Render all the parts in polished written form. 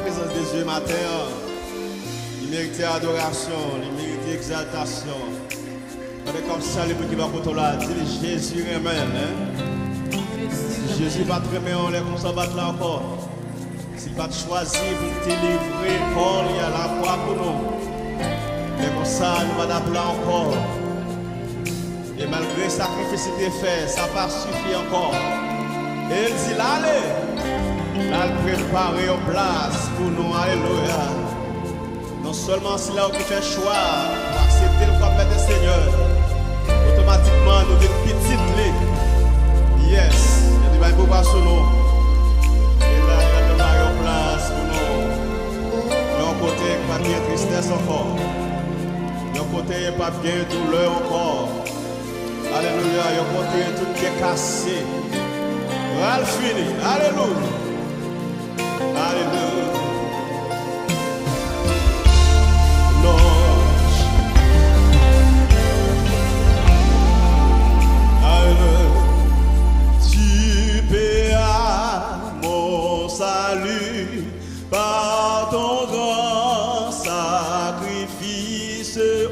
présence de Dieu matin. Il mérite adoration, il mérite exaltation. On est comme ça, les gens qui vont contre là, dit Jésus remet. Jésus va te remettre, on est comme ça, battre là encore. S'il va te choisir pour te livrer, Paul, il y a la croix pour nous. Mais comme ça, nous allons appeler encore. Et malgré le sacrifice qui est fait, ça va suffire encore. Et il dit, allez, là, préparer une place pour nous, alléluia. Non seulement c'est là où il fait choix, pour accepter le comme maître Seigneur, automatiquement nous devons petites les. Yes, il y a des pouvoir sur nous. Et là, il y a une place pour nous. De l'autre côté, pas de tristesse encore. De l'autre côté, pas de douleur encore. Alléluia, il y a un côté tout qui est cassé. Ral fini, alléluia. Alléluia. Salut par ton grand sacrifice,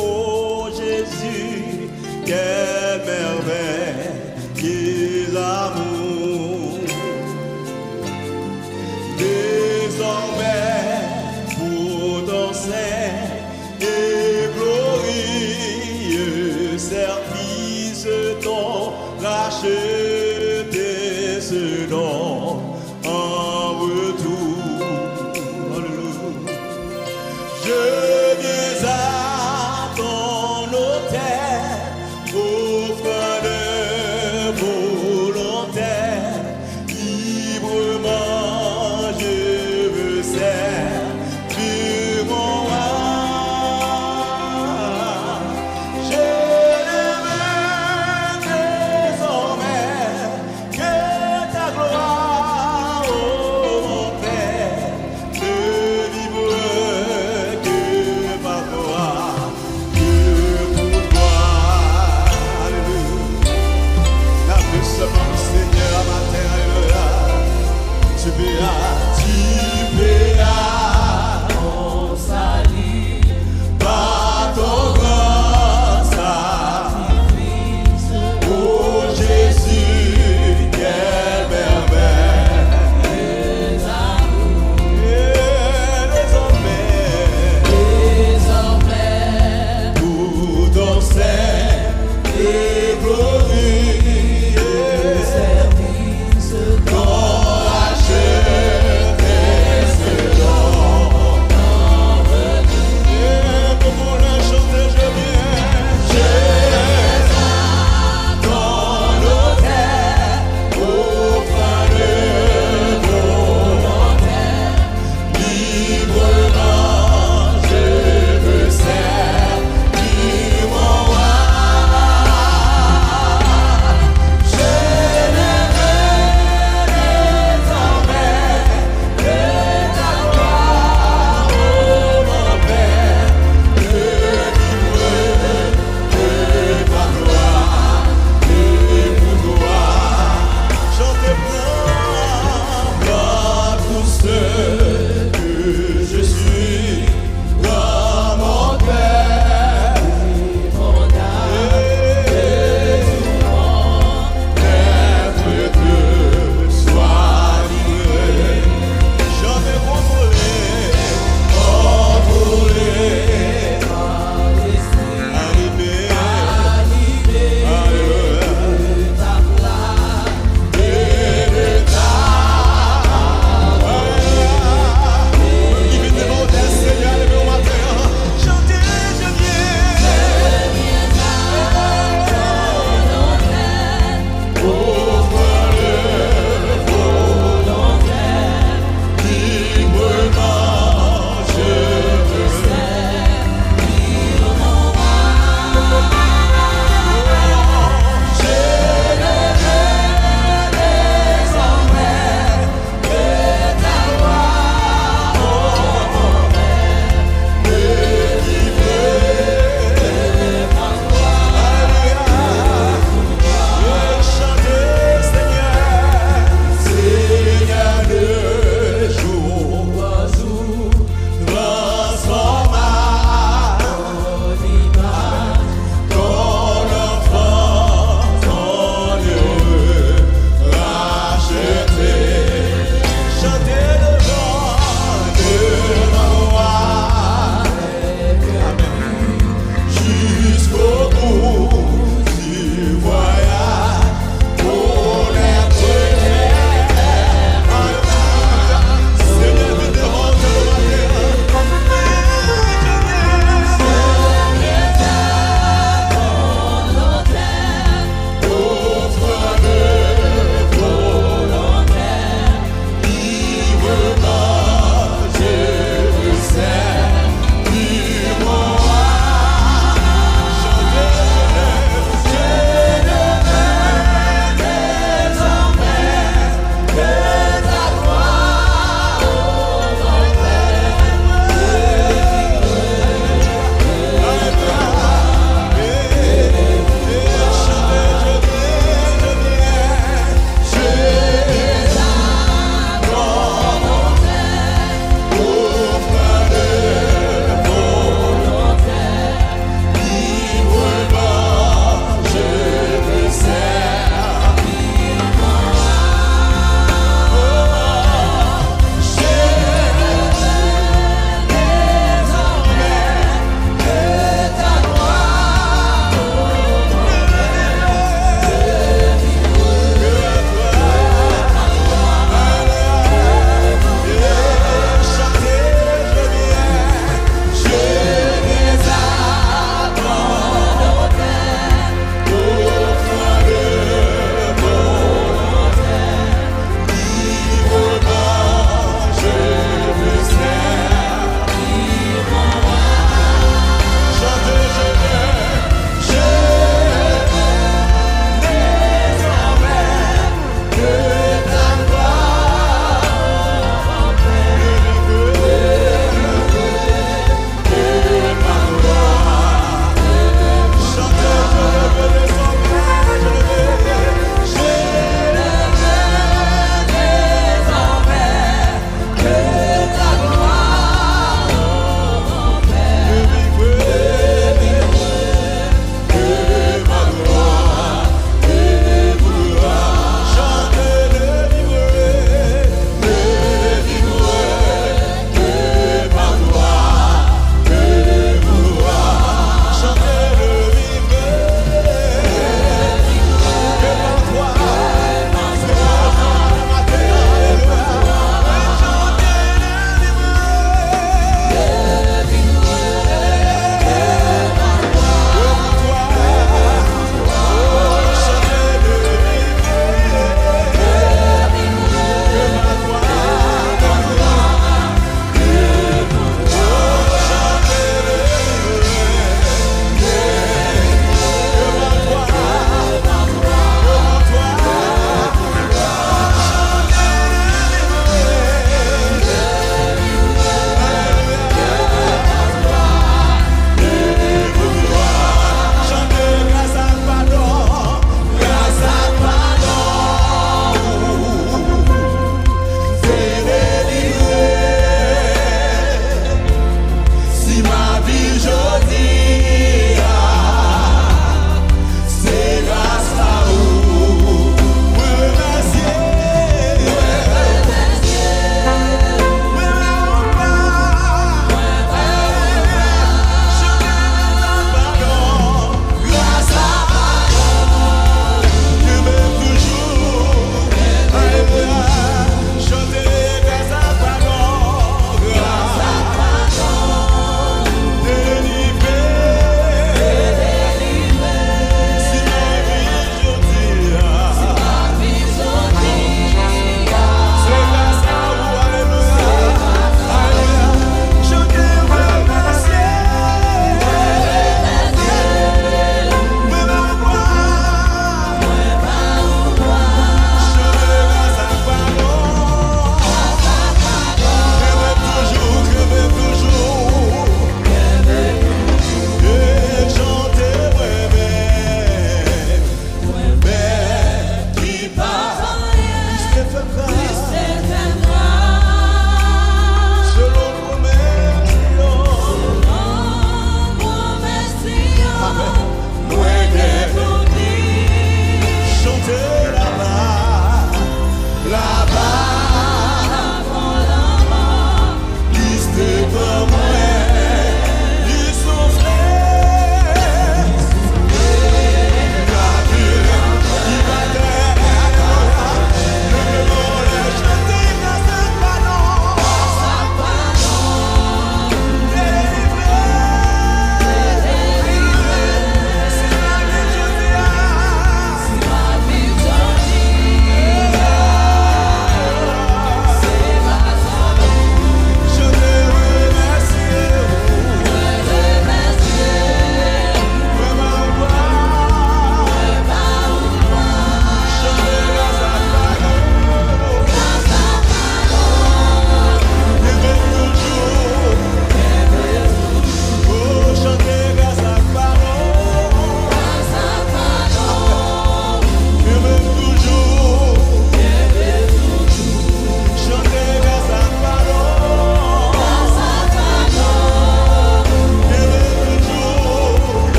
ô Jésus, quelle merveille, quel amour. Désormais, pour ton saint et glorieux service, ton racheté ce nom.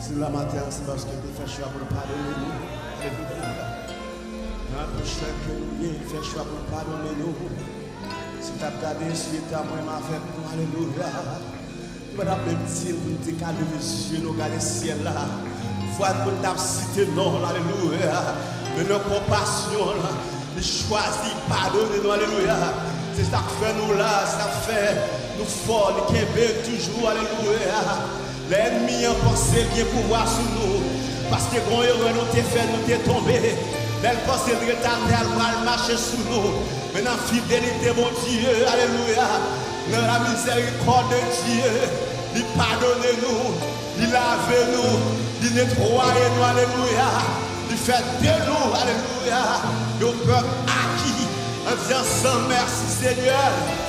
Si la matin, c'est parce que tu fais choix pour pardonner nous. Alléluia. Notre cher que nous y fait choix pour pardonner nous. Si tu as regardé suite à moi, avec nous, alléluia. Nous avons même dit pour nous décaler les yeux, nous regarder le ciel là. Voir pour nous citer non, alléluia. Mais nos compassions là, nous choisissons de pardonner nous, alléluia. C'est ça qui fait nous là, ça fait nous forts, nous québés toujours, alléluia. L'ennemi a pensé bien pouvoir sur nous. Parce que quand nous t'es fait, nous t'es tombé. Elle pensait que ta terre va marcher sous nous. Mais dans la fidélité, mon Dieu, alléluia. Dans la miséricorde de Dieu, il pardonne nous, il lave nous, il nettoie nous, alléluia. Il fait de nous, alléluia, nos peuple acquis. En disant sans merci Seigneur.